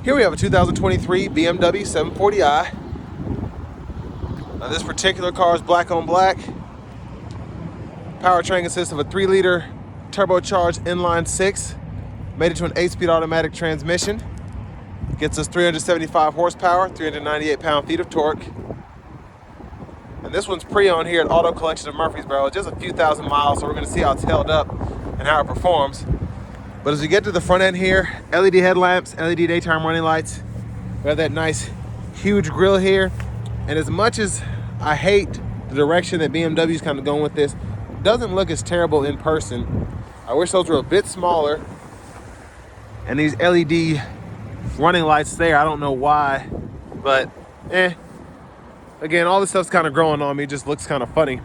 Here we have a 2023 BMW 740i. Now this particular car is black on black. Powertrain consists of a 3-liter turbocharged inline 6, made it to an 8-speed automatic transmission. Gets us 375 horsepower, 398 pound-feet of torque. And this one's pre-owned here at Auto Collection of Murfreesboro, just a few thousand miles, so we're gonna see how it's held up and how it performs. But as we get to the front end here, LED headlamps, LED daytime running lights. We have that nice, huge grille here. And as much as I hate the direction that BMW's kind of going with this, it doesn't look as terrible in person. I wish those were a bit smaller. And these LED running lights there, I don't know why, but Again, all this stuff's kind of growing on me, just looks kind of funny.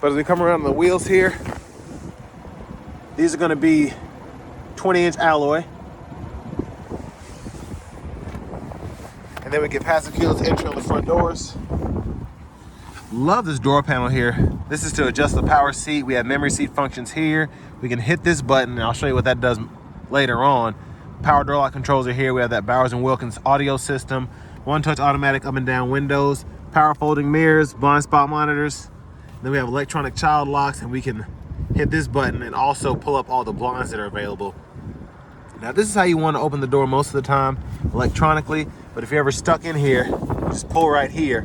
But as we come around the wheels here, these are gonna be 20-inch alloy. And then we get passive keyless entry on the front doors. Love this door panel here. This is to adjust the power seat. We have memory seat functions here. We can hit this button, and I'll show you what that does later on. Power door lock controls are here. We have that Bowers & Wilkins audio system, one-touch automatic up and down windows, power folding mirrors, blind spot monitors. Then we have electronic child locks, and we can hit this button and also pull up all the blinds that are available. Now this is how you want to open the door most of the time, electronically, but if you're ever stuck in here, just pull right here.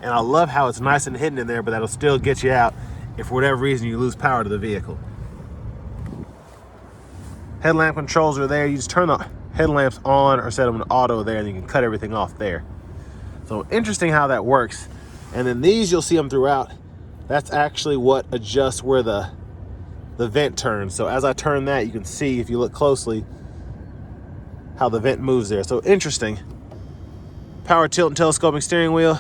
And I love how it's nice and hidden in there, but that'll still get you out if for whatever reason you lose power to the vehicle. Headlamp controls are there. You just turn the headlamps on or set them to auto there, and you can cut everything off there. So interesting how that works. And then these, you'll see them throughout. That's actually what adjusts where the vent turns. So as I turn that, you can see, if you look closely, how the vent moves there. So interesting. Power tilt and telescoping steering wheel.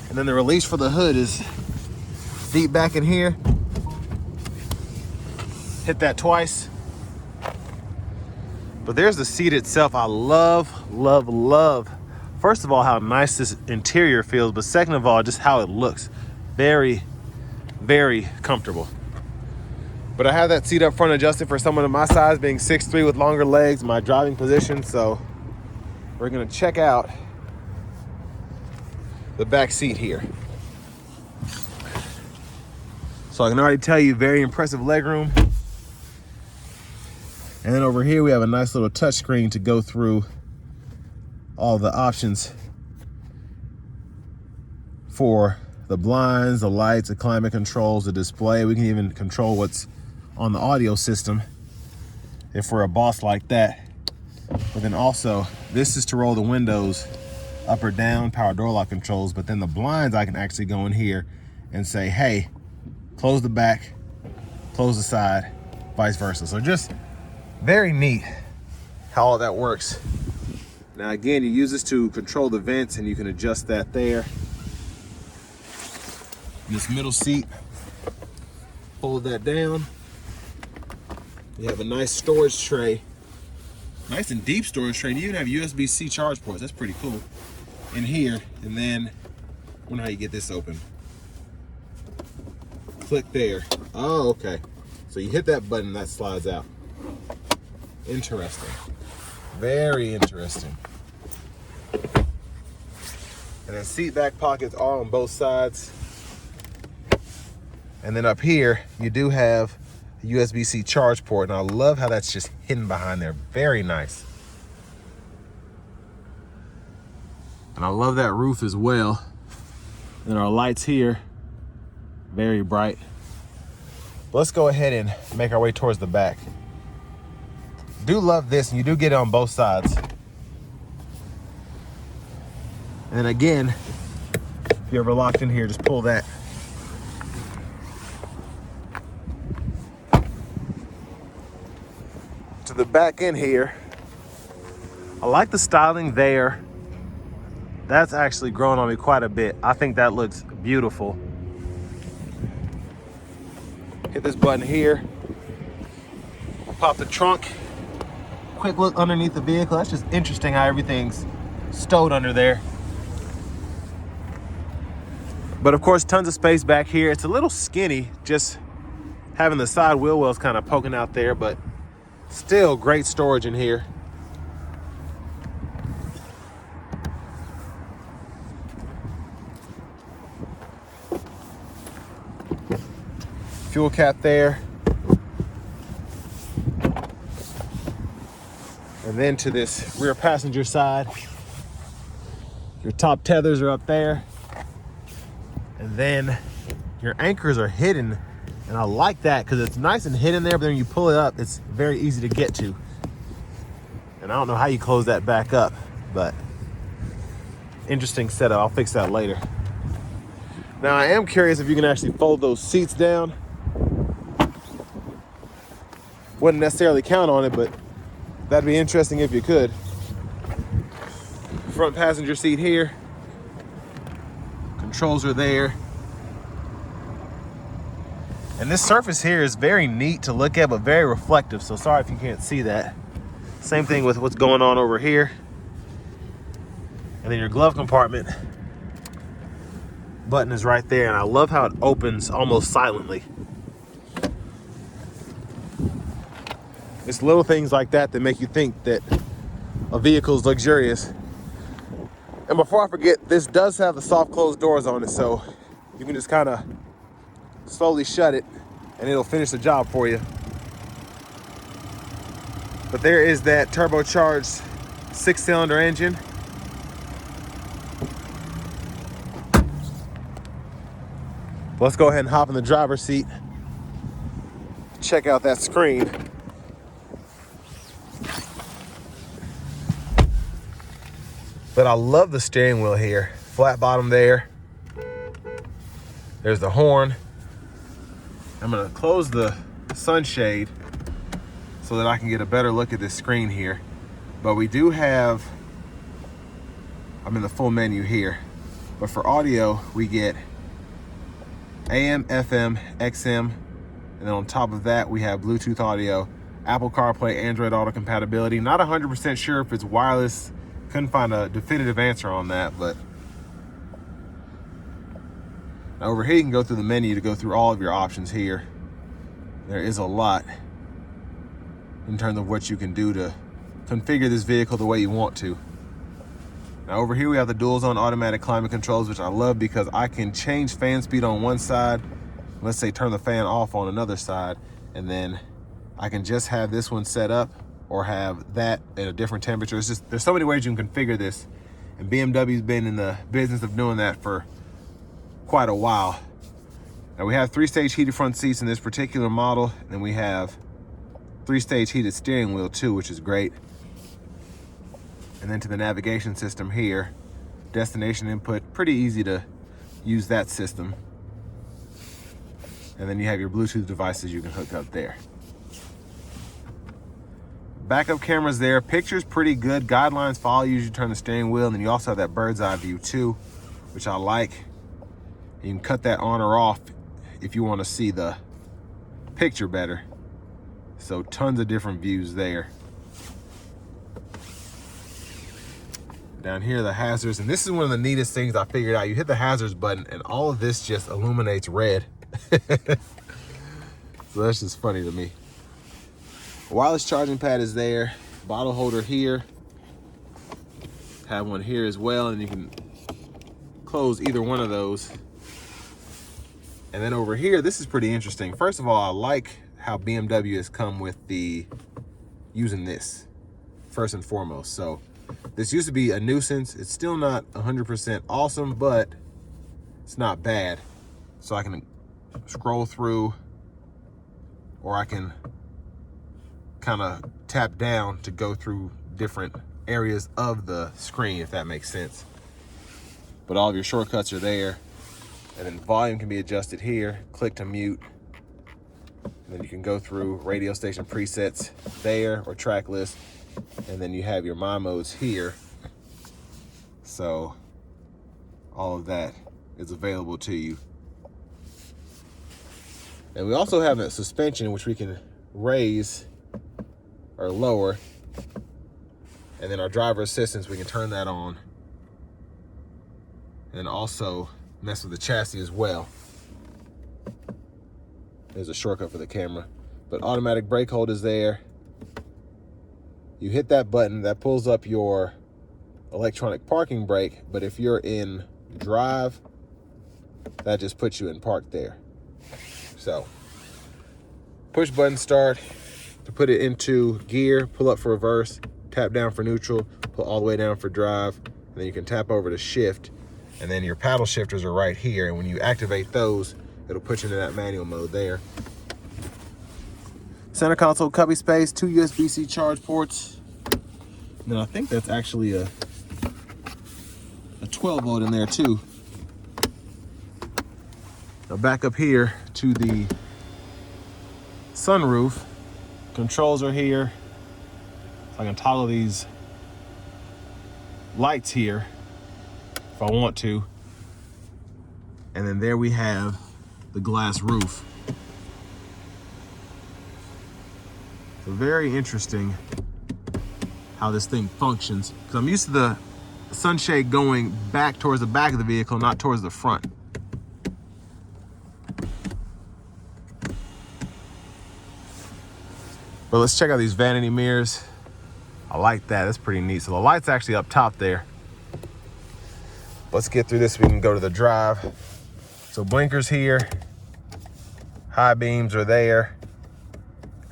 And then the release for the hood is deep back in here. Hit that twice. But there's the seat itself. I love, love, love. First of all, how nice this interior feels, but second of all, just how it looks. Very, very comfortable. But I have that seat up front adjusted for someone of my size, being 6'3" with longer legs, my driving position. So we're gonna check out the back seat here. So I can already tell you, very impressive legroom. And then over here we have a nice little touch screen to go through all the options for the blinds, the lights, the climate controls, the display. We can even control what's on the audio system if we're a boss like that. But then also, this is to roll the windows up or down, power door lock controls. But then the blinds, I can actually go in here and say, hey, close the back, close the side, vice versa. So just very neat how all that works. Now again, you use this to control the vents, and you can adjust that there. This middle seat, fold that down. You have a nice storage tray, nice and deep storage tray. And you even have USB-C charge ports. That's pretty cool in here. And then, I wonder how you get this open. Click there. Oh, okay. So you hit that button, that slides out. Interesting. Very interesting. And then seat back pockets are on both sides. And then up here, you do have a USB-C charge port, and I love how that's just hidden behind there. Very nice. And I love that roof as well. And our lights here, very bright. But let's go ahead and make our way towards the back. Do love this, and you do get it on both sides. And then again, if you're ever locked in here, just pull that. To the back end here, I like the styling there. That's actually grown on me quite a bit. I think that looks beautiful. Hit this button here. Pop the trunk. Quick look underneath the vehicle. That's just interesting how everything's stowed under there. But of course, tons of space back here. It's a little skinny, just having the side wheel wells kind of poking out there, but Still great storage in here. Fuel cap there. And then to this rear passenger side, your top tethers are up there. And then your anchors are hidden. And I like that because it's nice and hidden there, but then when you pull it up, it's very easy to get to. And I don't know how you close that back up, but interesting setup. I'll fix that later. Now I am curious if you can actually fold those seats down. Wouldn't necessarily count on it, but that'd be interesting if you could. Front passenger seat here. Controls are there. And this surface here is very neat to look at, but very reflective. So sorry if you can't see that. Same thing with what's going on over here. And then your glove compartment button is right there. And I love how it opens almost silently. It's little things like that that make you think that a vehicle is luxurious. And before I forget, this does have the soft closed doors on it, so you can just kind of slowly shut it and it'll finish the job for you. But there is that turbocharged 6-cylinder engine. Let's go ahead and hop in the driver's seat. Check out that screen. But I love the steering wheel here. Flat bottom there. There's the horn. I'm gonna close the sunshade so that I can get a better look at this screen here. But we do have, I'm in the full menu here. But for audio, we get AM, FM, XM, and then on top of that, we have Bluetooth audio, Apple CarPlay, Android Auto compatibility. Not 100% sure if it's wireless. Couldn't find a definitive answer on that, but now over here you can go through the menu to go through all of your options here. There is a lot in terms of what you can do to configure this vehicle the way you want to. Now over here we have the dual zone automatic climate controls, which I love because I can change fan speed on one side, let's say turn the fan off on another side, and then I can just have this one set up or have that at a different temperature. It's just, there's so many ways you can configure this, and BMW's been in the business of doing that for quite a while. Now we have 3-stage heated front seats in this particular model, and we have 3-stage heated steering wheel too, which is great. And then to the navigation system here, destination input, pretty easy to use that system. And then you have your Bluetooth devices you can hook up there. Backup cameras there, pictures pretty good. Guidelines follow you as you turn the steering wheel, and then you also have that bird's eye view too, which I like. You can cut that on or off if you want to see the picture better. So tons of different views there. Down here, the hazards, and this is one of the neatest things I figured out. You hit the hazards button and all of this just illuminates red. So that's just funny to me. Wireless charging pad is there. Bottle holder here. Have one here as well, and you can close either one of those. And then over here, this is pretty interesting. First of all, I like how BMW has come with the using this first and foremost. So this used to be a nuisance. It's still not 100% awesome, but it's not bad. So I can scroll through, or I can kind of tap down to go through different areas of the screen, if that makes sense. But all of your shortcuts are there. And then volume can be adjusted here. Click to mute. And then you can go through radio station presets there, or track list. And then you have your My Modes here. So all of that is available to you. And we also have a suspension which we can raise or lower. And then our driver assistance, we can turn that on. And also mess with the chassis as well. There's a shortcut for the camera. But automatic brake hold is there. You hit that button, that pulls up your electronic parking brake, but if you're in drive, that just puts you in park there. So, push button start to put it into gear, pull up for reverse, tap down for neutral, pull all the way down for drive, and then you can tap over to shift, and then your paddle shifters are right here, and when you activate those, it'll put you into that manual mode there. Center console cubby space, 2 USB-C charge ports. And then I think that's actually a 12 volt in there too. Now back up here to the sunroof. Controls are here. So I can toggle these lights here if I want to. And then there we have the glass roof. So very interesting how this thing functions. Because I'm used to the sunshade going back towards the back of the vehicle, not towards the front. But let's check out these vanity mirrors. I like that, that's pretty neat. So the light's actually up top there. Let's get through this so we can go to the drive. So blinkers here, high beams are there.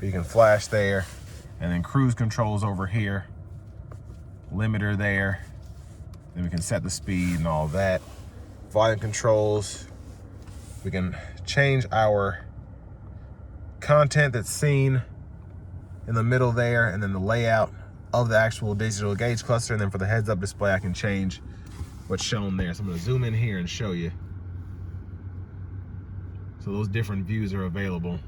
You can flash there, and then cruise controls over here, limiter there. Then we can set the speed and all that. Volume controls. We can change our content that's seen in the middle there, and then the layout of the actual digital gauge cluster. And then for the heads-up display, I can change what's shown there. So I'm gonna zoom in here and show you. So those different views are available.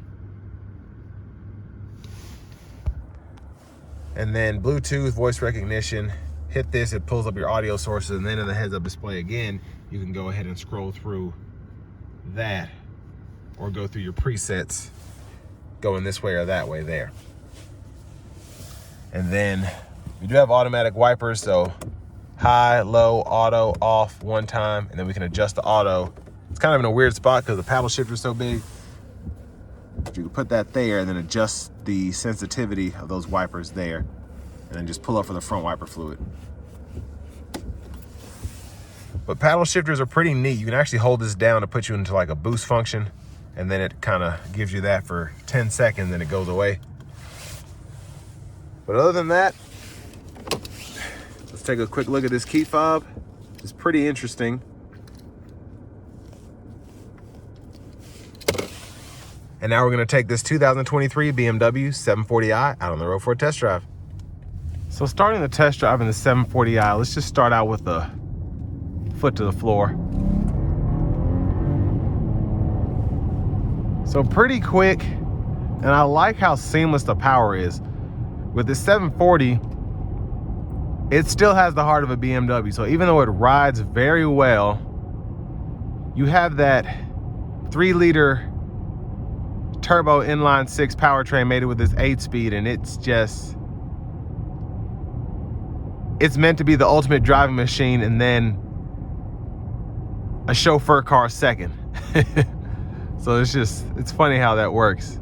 And then Bluetooth, voice recognition. Hit this, it pulls up your audio sources, and then in the heads-up display again, you can go ahead and scroll through that or go through your presets going this way or that way there. And then we do have automatic wipers, so high, low, auto, off one time, and then we can adjust the auto. It's kind of in a weird spot because the paddle shifter is so big. But you can put that there and then adjust the sensitivity of those wipers there, and then just pull up for the front wiper fluid. But paddle shifters are pretty neat. You can actually hold this down to put you into like a boost function, and then it kind of gives you that for 10 seconds and it goes away. But other than that, let's take a quick look at this key fob. It's pretty interesting. And now we're gonna take this 2023 BMW 740i out on the road for a test drive. So starting the test drive in the 740i, let's just start out with the foot to the floor. So pretty quick, and I like how seamless the power is. With the 740, it still has the heart of a BMW. So even though it rides very well, you have that 3-liter turbo inline 6 powertrain mated with this 8-speed, and it's meant to be the ultimate driving machine, and then a chauffeur car second. So it's funny how that works.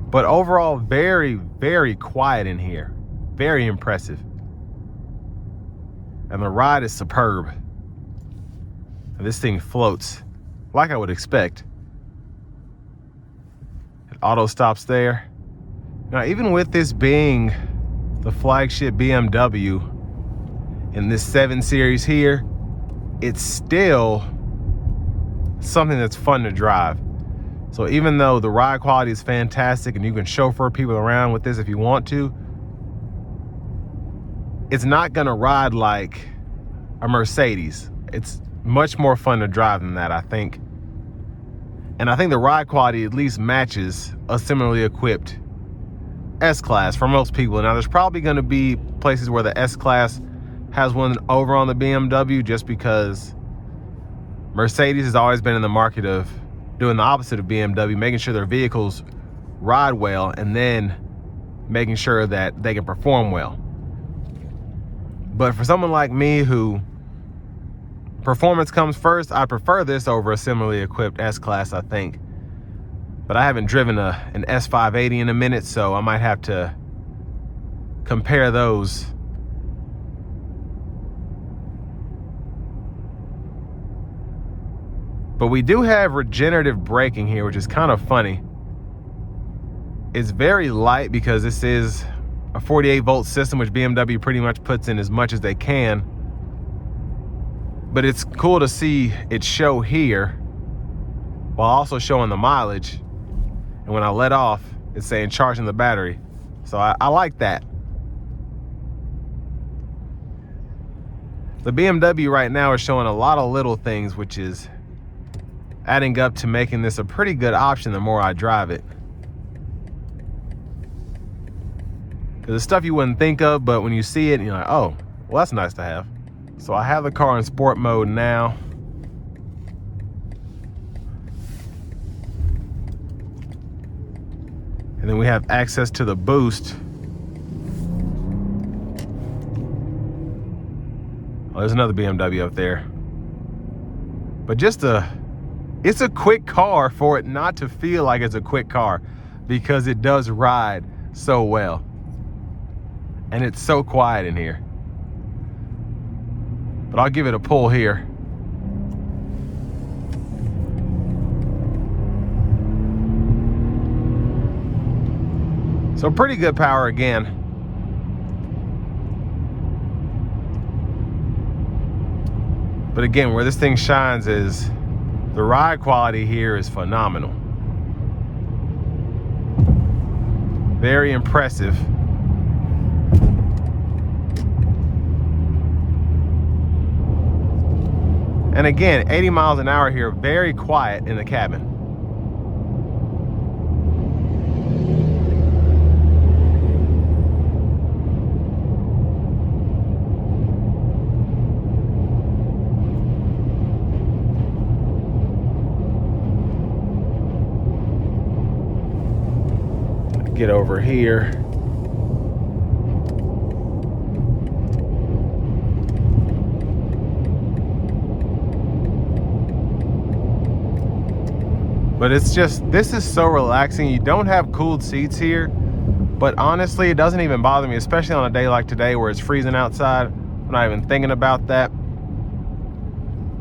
But overall, very, very quiet in here. Very impressive. And the ride is superb. And this thing floats like I would expect. It auto stops there. Now, even with this being the flagship BMW in this 7 Series here, it's still something that's fun to drive. So even though the ride quality is fantastic and you can chauffeur people around with this if you want to, it's not gonna ride like a Mercedes. It's much more fun to drive than that, I think. And I think the ride quality at least matches a similarly equipped S-Class for most people. Now, there's probably gonna be places where the S-Class has one over on the BMW, just because Mercedes has always been in the market of doing the opposite of BMW, making sure their vehicles ride well and then making sure that they can perform well. But for someone like me who performance comes first. I prefer this over a similarly equipped S-Class, I think. But I haven't driven an S580 in a minute, so I might have to compare those. But we do have regenerative braking here, which is kind of funny. It's very light because this is a 48-volt system, which BMW pretty much puts in as much as they can. But it's cool to see it show here while also showing the mileage. And when I let off, it's saying charging the battery. So I like that. The BMW right now is showing a lot of little things, which is adding up to making this a pretty good option the more I drive it. Because it's stuff you wouldn't think of, but when you see it, you're like, oh, well, that's nice to have. So I have the car in sport mode now. And then we have access to the boost. Oh, there's another BMW up there. But it's a quick car for it not to feel like it's a quick car, because it does ride so well. And it's so quiet in here. But I'll give it a pull here. So pretty good power again. But again, where this thing shines is the ride quality here is phenomenal. Very impressive. And again, 80 miles an hour here, very quiet in the cabin. Get over here. But it's just, this is so relaxing. You don't have cooled seats here, but honestly, it doesn't even bother me, especially on a day like today where it's freezing outside. I'm not even thinking about that.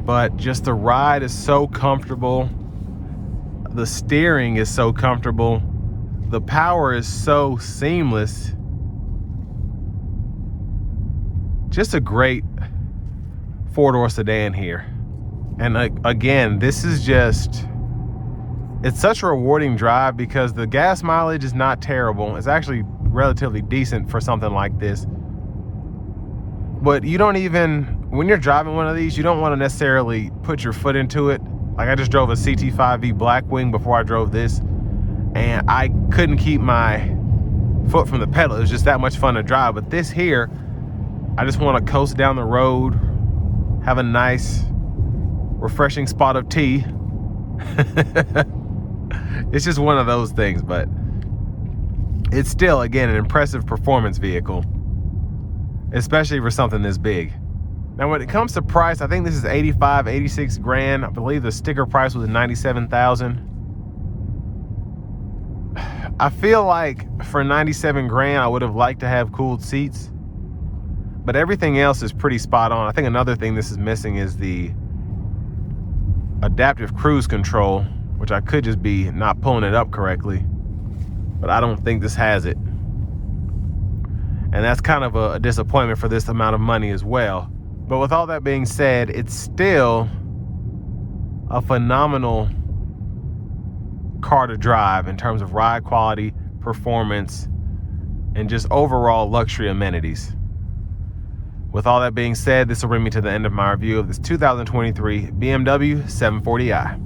But just the ride is so comfortable. The steering is so comfortable. The power is so seamless. Just a great four-door sedan here. And again, this is just, it's such a rewarding drive because the gas mileage is not terrible. It's actually relatively decent for something like this. But you don't even, when you're driving one of these, you don't want to necessarily put your foot into it. Like I just drove a CT5V Blackwing before I drove this, and I couldn't keep my foot from the pedal. It was just that much fun to drive. But this here, I just want to coast down the road, have a nice, refreshing spot of tea. It's just one of those things, but it's still, again, an impressive performance vehicle, especially for something this big. Now, when it comes to price, I think this is 85, 86 grand. I believe the sticker price was 97,000. I feel like for 97 grand, I would have liked to have cooled seats, but everything else is pretty spot on. I think another thing this is missing is the adaptive cruise control, which I could just be not pulling it up correctly, but I don't think this has it. And that's kind of a disappointment for this amount of money as well. But with all that being said, it's still a phenomenal car to drive in terms of ride quality, performance, and just overall luxury amenities. With all that being said, this will bring me to the end of my review of this 2023 BMW 740i.